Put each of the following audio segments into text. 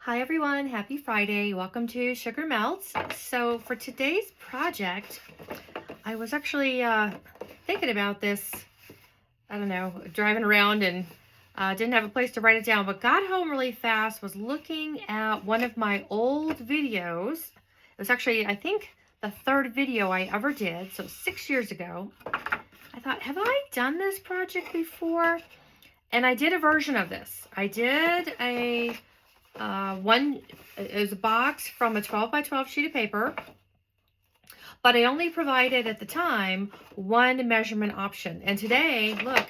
Hi everyone, happy Friday. Welcome to Sugar Melts. So for today's project, I was actually thinking about this, I don't know, driving around and didn't have a place to write it down, but got home really fast, was looking at one of my old videos. It was actually, I think, the third video I ever did, so 6 years ago. I thought, have I done this project before? And I did a version of this. I did it was a box from a 12 by 12 sheet of paper, but I only provided at the time one measurement option. And today, look,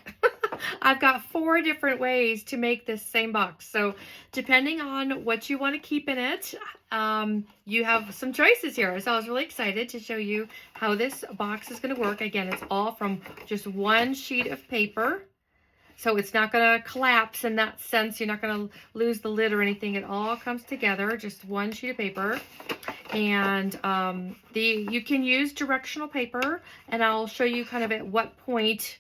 I've got 4 different ways to make this same box. So depending on what you want to keep in it, you have some choices here. So I was really excited to show you how this box is going to work. Again, it's all from just one sheet of paper. So it's not going to collapse in that sense. You're not going to lose the lid or anything. It all comes together, just one sheet of paper. And you can use directional paper, and I'll show you kind of at what point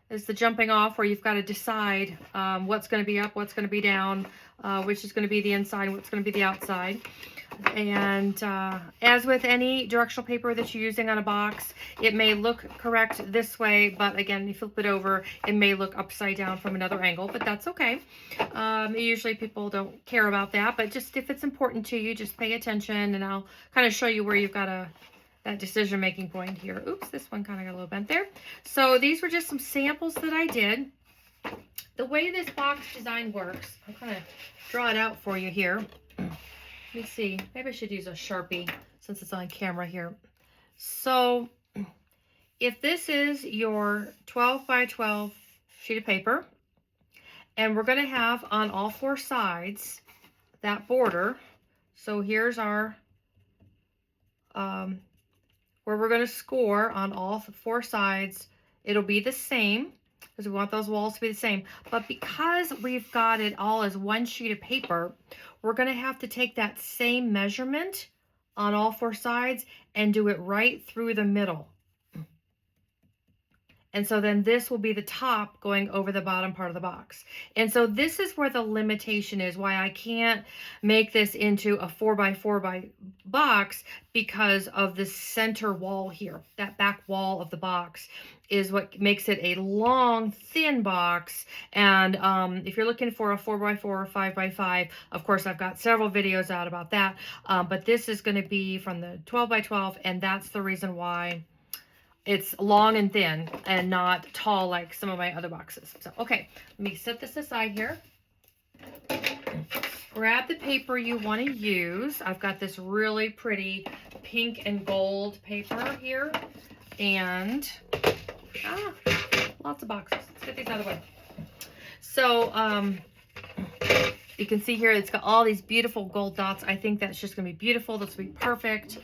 is the jumping off where you've got to decide what's going to be up, what's going to be down, which is going to be the inside, what's going to be the outside. And as with any directional paper that you're using on a box, it may look correct this way, but again, you flip it over, it may look upside down from another angle, but that's okay. Usually people don't care about that, but just if it's important to you, just pay attention, and I'll kind of show you where you've got that decision-making point here. Oops, this one kind of got a little bent there. So these were just some samples that I did. The way this box design works, I'll kind of draw it out for you here. Let me see, maybe I should use a Sharpie since it's on camera here. So if this is your 12 by 12 sheet of paper, and we're going to have on all 4 sides that border. So here's our, where we're going to score on all 4 sides. It'll be the same, because we want those walls to be the same. But because we've got it all as one sheet of paper, we're going to have to take that same measurement on all 4 sides and do it right through the middle. And so then this will be the top going over the bottom part of the box. And so this is where the limitation is, why I can't make this into a 4 by 4 by box, because of the center wall here. That back wall of the box is what makes it a long, thin box. And if you're looking for a 4 by 4 or 5 by 5, of course, I've got several videos out about that. But this is going to be from the 12 by 12, and that's the reason why it's long and thin and not tall like some of my other boxes. So, okay, let me set this aside here. Grab the paper you want to use. I've got this really pretty pink and gold paper here. And, lots of boxes. Let's get these out of the way. So, you can see here, it's got all these beautiful gold dots. I think that's just going to be beautiful. That's going to be perfect.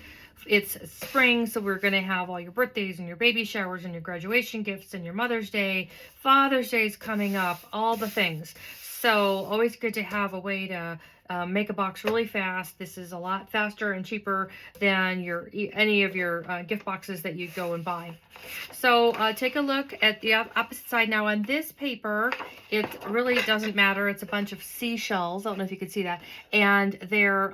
It's spring, so we're going to have all your birthdays and your baby showers and your graduation gifts and your Mother's Day. Father's Day is coming up, all the things. So always good to have a way to make a box really fast. This is a lot faster and cheaper than any of your gift boxes that you go and buy. So take a look at the opposite side. Now on this paper, it really doesn't matter. It's a bunch of seashells. I don't know if you can see that. And they're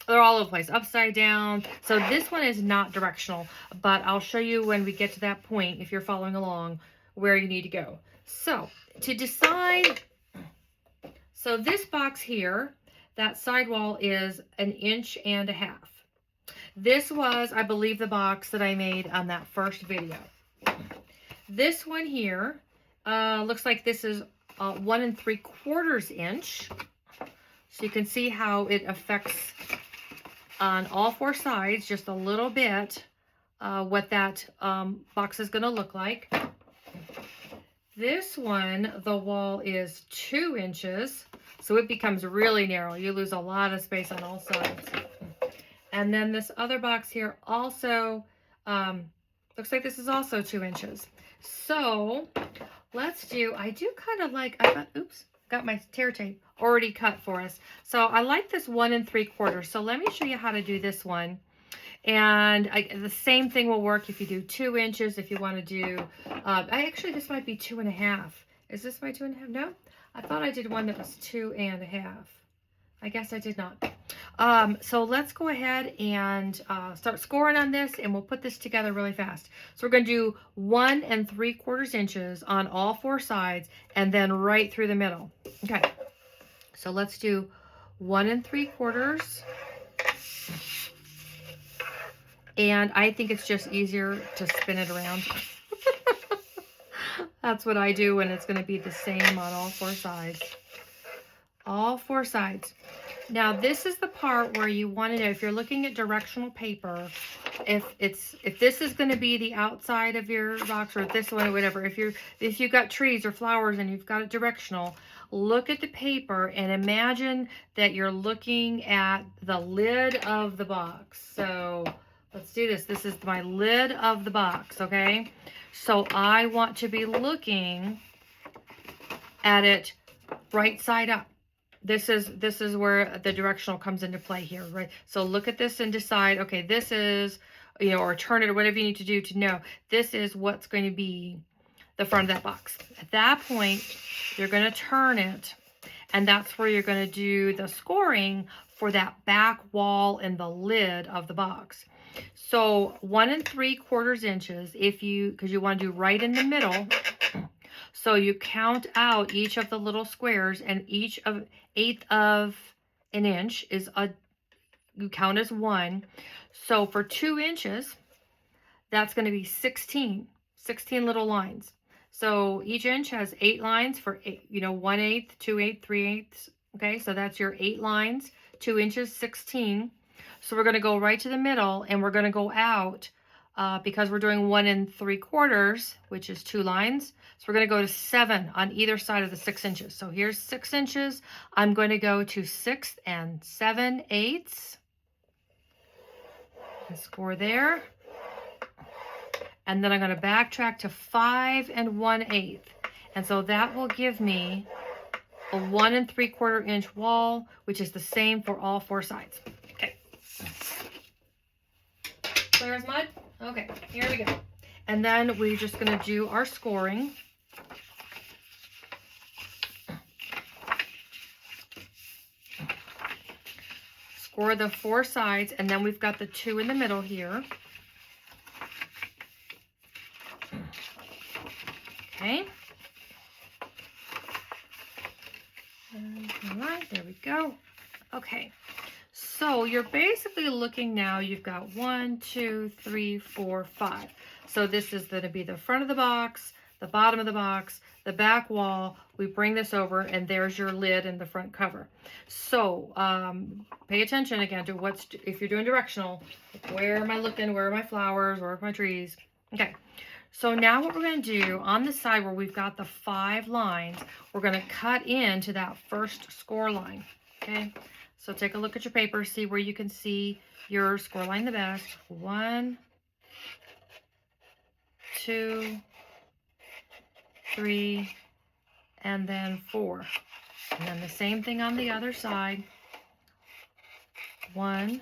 all over the place, upside down. So this one is not directional, but I'll show you when we get to that point, if you're following along, where you need to go. So to decide, so this box here, that sidewall is 1.5 inches. This was, I believe, the box that I made on that first video. This one here looks like this is 1 3/4 inch. So you can see how it affects on all 4 sides, just a little bit, what that box is going to look like. This one, the wall is 2 inches, so it becomes really narrow. You lose a lot of space on all sides. And then this other box here also looks like this is also 2 inches. So let's do, I do kind of like, got my tear tape already cut for us. So I like this 1 3/4. So let me show you how to do this one. And the same thing will work if you do 2 inches, if you want to do, actually this might be 2.5. Is this my 2.5? No, I thought I did one that was 2.5. I guess I did not. So let's go ahead and start scoring on this, and we'll put this together really fast. So we're going to do 1 3/4 inches on all 4 sides, and then right through the middle. Okay, so let's do 1 3/4. And I think it's just easier to spin it around. That's what I do, and it's going to be the same on all 4 sides. All 4 sides. Now this is the part where you want to know, if you're looking at directional paper, if this is going to be the outside of your box, or this one or whatever, if you've got trees or flowers and you've got it directional, look at the paper and imagine that you're looking at the lid of the box. So let's do this. This is my lid of the box, okay? So I want to be looking at it right side up. This is where the directional comes into play here, right? So look at this and decide, okay, this is, or turn it or whatever you need to do to know this is what's going to be the front of that box. At that point, you're going to turn it, and that's where you're going to do the scoring for that back wall and the lid of the box. So 1 3/4 inches, because you want to do right in the middle. So you count out each of the little squares, and each of 1/8 of an inch is you count as 1. So for 2 inches, that's going to be 16 little lines. So each inch has 8 lines for 1/8, 2/8, 3/8. Okay, so that's your 8 lines. 2 inches, 16. So we're going to go right to the middle, and we're going to go out because we're doing 1 3/4, which is 2 lines. So we're going to go to 7 on either side of the 6 inches. So here's 6 inches. I'm going to go to 6 7/8 and score there. And then I'm going to backtrack to 5 1/8. And so that will give me a 1 3/4 inch wall, which is the same for all 4 sides. Okay. Clear as mud? Okay, here we go. And then we're just going to do our scoring. Score the 4 sides, and then we've got the 2 in the middle here. Okay. All right, there we go. Okay. So you're basically looking now, you've got 1 2 3 4 5. So this is going to be the front of the box, the bottom of the box, the back wall. We bring this over, and there's your lid and the front cover. So pay attention again to if you're doing directional, where am I looking? Where are my flowers? Where are my trees? Okay. So now what we're going to do on the side where we've got the 5 lines, we're going to cut into that first score line. Okay. So take a look at your paper, see where you can see your score line the best. 1, 2, 3, and then 4. And then the same thing on the other side. 1,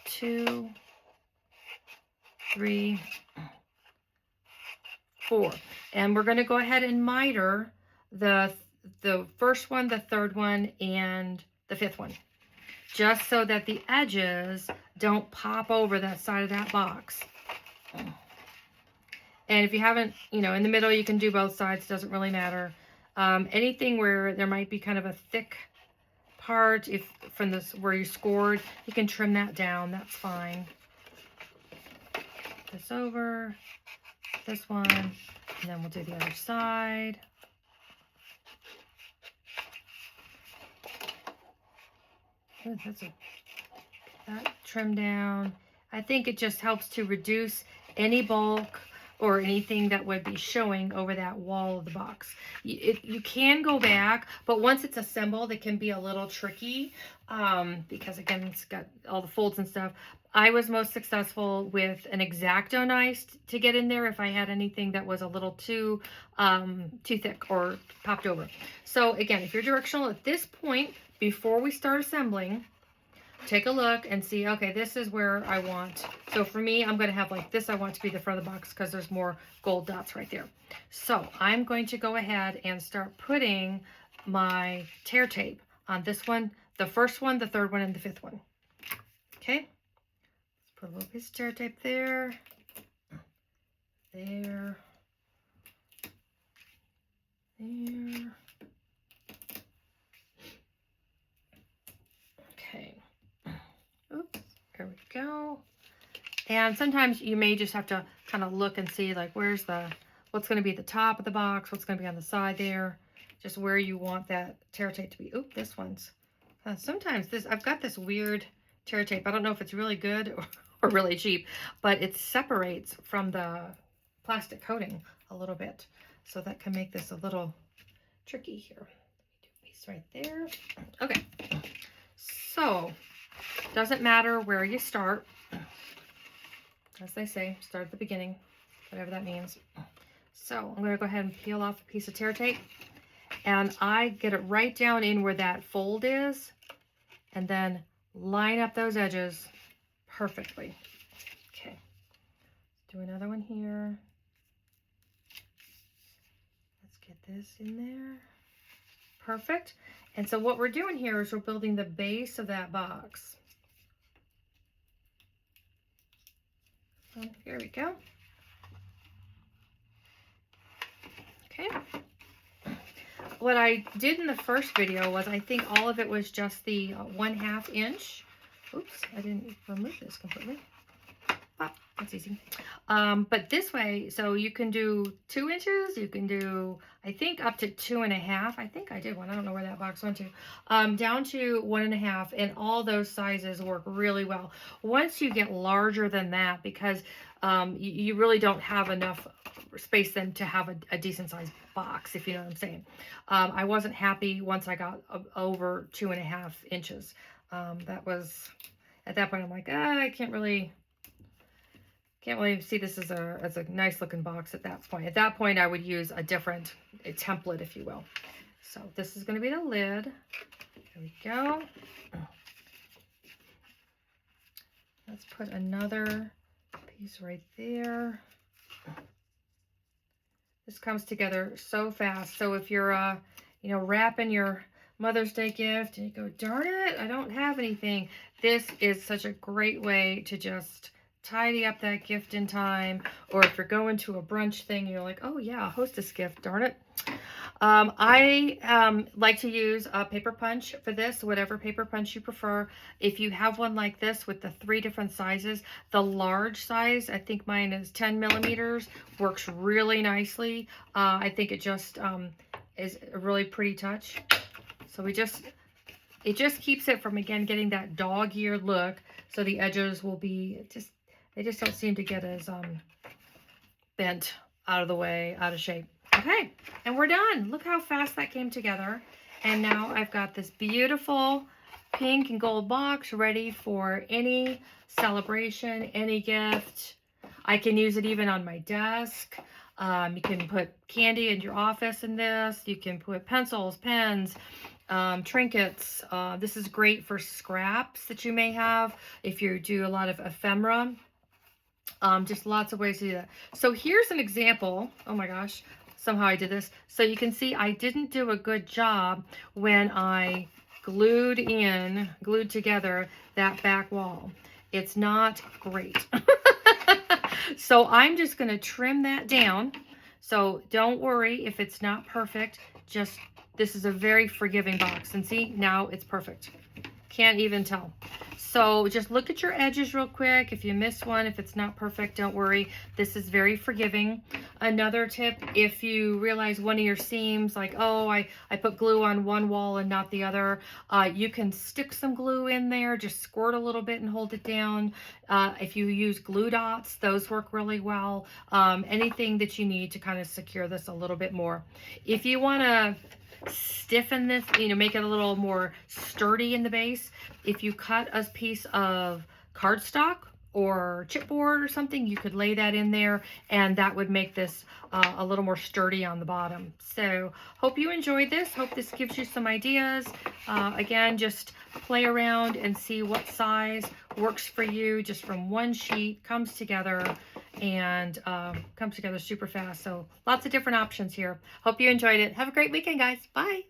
2, 3, 4. And we're going to go ahead and miter the first one, the third one, and the 5th one, just so that the edges don't pop over that side of that box. And if you haven't, in the middle, you can do both sides, doesn't really matter. Anything where there might be kind of a thick part, from this where you scored, you can trim that down, that's fine. This over, this one, and then we'll do the other side. That trim down. I think it just helps to reduce any bulk or anything that would be showing over that wall of the box. You can go back, but once it's assembled, it can be a little tricky because, again, it's got all the folds and stuff. I was most successful with an X-Acto knife to get in there if I had anything that was a little too thick or popped over. So again, if you're directional at this point, before we start assembling, take a look and see, okay, this is where I want. So for me, I'm going to have like this. I want to be the front of the box because there's more gold dots right there. So I'm going to go ahead and start putting my tear tape on this one, the first one, the third one, and the fifth one. Okay, let's put a little piece of tear tape there, there, there. Okay, oops, there we go. And sometimes you may just have to kind of look and see like where's what's going to be at the top of the box, what's going to be on the side there, just where you want that tear tape to be. Oop, this one's, sometimes I've got this weird tear tape. I don't know if it's really good or really cheap, but it separates from the plastic coating a little bit. So that can make this a little tricky here. Let me do a piece right there. Okay, so doesn't matter where you start. As they say, start at the beginning, whatever that means. So I'm going to go ahead and peel off a piece of tear tape, and I get it right down in where that fold is, and then line up those edges perfectly. Okay, do another one here. Let's get this in there. Perfect. And so what we're doing here is we're building the base of that box. So here we go. Okay. What I did in the first video was I think all of it was just the 1/2 inch. Oops, I didn't remove this completely. Ah, that's easy. But this way, so you can do 2 inches, you can do, I think, up to 2.5. I think I did one. I don't know where that box went to. Down to 1.5, and all those sizes work really well. Once you get larger than that, because you really don't have enough space then to have a decent sized box, if you know what I'm saying. I wasn't happy once I got over 2.5 inches. That was, at that point, I'm like, I can't really see this as a nice looking box at that point. At that point, I would use a template, if you will. So this is going to be the lid. There we go. Let's put another piece right there. This comes together so fast. So if you're, wrapping your Mother's Day gift and you go, darn it, I don't have anything. This is such a great way to just tidy up that gift in time. Or if you're going to a brunch thing, you're like, oh yeah, hostess gift, darn it. I like to use a paper punch for this, whatever paper punch you prefer. If you have one like this with the 3 different sizes, the large size, I think mine is 10 millimeters, works really nicely. I think it just is a really pretty touch. So it just keeps it from, again, getting that dog-eared look. So the edges will be they just don't seem to get as bent, out of the way, out of shape. Okay, and we're done. Look how fast that came together. And now I've got this beautiful pink and gold box ready for any celebration, any gift. I can use it even on my desk. You can put candy in your office in this. You can put pencils, pens, trinkets. This is great for scraps that you may have if you do a lot of ephemera. Just lots of ways to do that. So here's an example. Oh my gosh. Somehow I did this. So you can see I didn't do a good job when I glued together that back wall. It's not great. So I'm just going to trim that down. So don't worry if it's not perfect. This is a very forgiving box. And see, now it's perfect. Can't even tell. So just look at your edges real quick. If you miss one, if it's not perfect, don't worry. This is very forgiving. Another tip, if you realize one of your seams, like, oh, I put glue on one wall and not the other, you can stick some glue in there, just squirt a little bit and hold it down. If you use glue dots, those work really well. Anything that you need to kind of secure this a little bit more. If you want to stiffen this, make it a little more sturdy in the base, if you cut a piece of cardstock or chipboard or something, you could lay that in there, and that would make this a little more sturdy on the bottom. So hope you enjoyed this. Hope this gives you some ideas. Again, just play around and see what size works for you. Just from one sheet, comes together and comes together super fast. So lots of different options here. Hope you enjoyed it. Have a great weekend, guys. Bye.